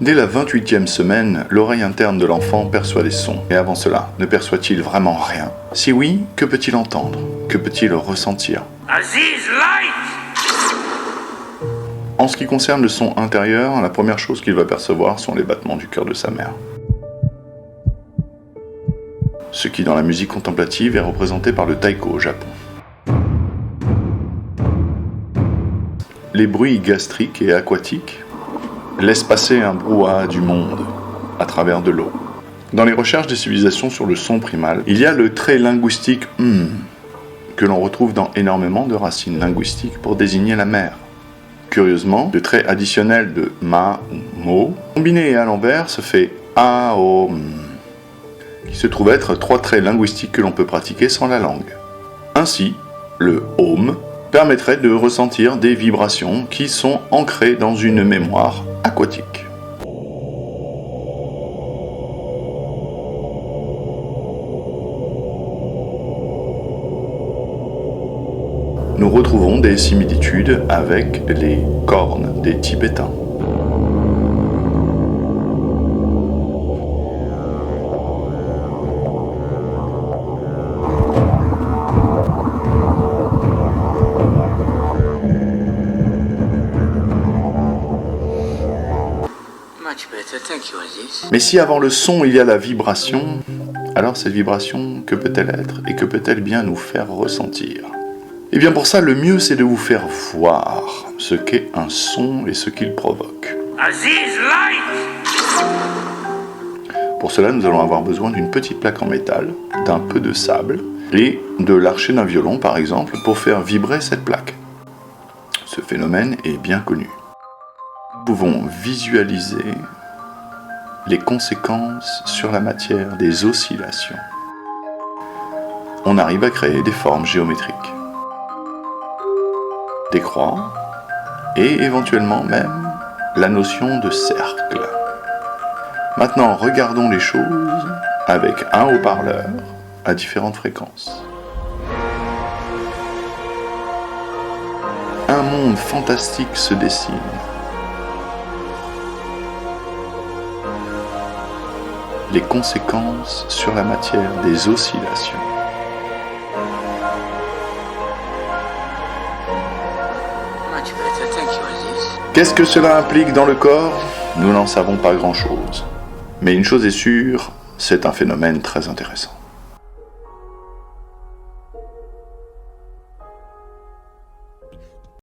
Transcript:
Dès la 28e semaine, l'oreille interne de l'enfant perçoit des sons. Et avant cela, ne perçoit-il vraiment rien? Si oui, que peut-il entendre? Que peut-il ressentir? Aziz, light! En ce qui concerne le son intérieur, la première chose qu'il va percevoir sont les battements du cœur de sa mère. Ce qui, dans la musique contemplative, est représenté par le taiko au Japon. Les bruits gastriques et aquatiques laissent passer un brouhaha du monde à travers de l'eau. Dans les recherches des civilisations sur le son primal, il y a le trait linguistique que l'on retrouve dans énormément de racines linguistiques pour désigner la mer. Curieusement, le trait additionnel de ma ou mo, combiné à l'envers, se fait a o qui se trouve être 3 traits linguistiques que l'on peut pratiquer sans la langue. Ainsi, le om permettrait de ressentir des vibrations qui sont ancrées dans une mémoire aquatique. Nous retrouvons des similitudes avec les cornes des Tibétains. Mais si avant le son il y a la vibration, alors cette vibration, que peut-elle être et que peut-elle bien nous faire ressentir? Et bien pour ça, le mieux c'est de vous faire voir ce qu'est un son et ce qu'il provoque. Aziz, light! Pour cela, nous allons avoir besoin d'une petite plaque en métal, d'un peu de sable et de l'archet d'un violon par exemple pour faire vibrer cette plaque. Ce phénomène est bien connu. Nous pouvons visualiser les conséquences sur la matière des oscillations. On arrive à créer des formes géométriques, des croix et éventuellement même la notion de cercle. Maintenant, regardons les choses avec un haut-parleur à différentes fréquences. Un monde fantastique se dessine. Les conséquences sur la matière des oscillations. Qu'est-ce que cela implique dans le corps? Nous n'en savons pas grand-chose. Mais une chose est sûre, c'est un phénomène très intéressant.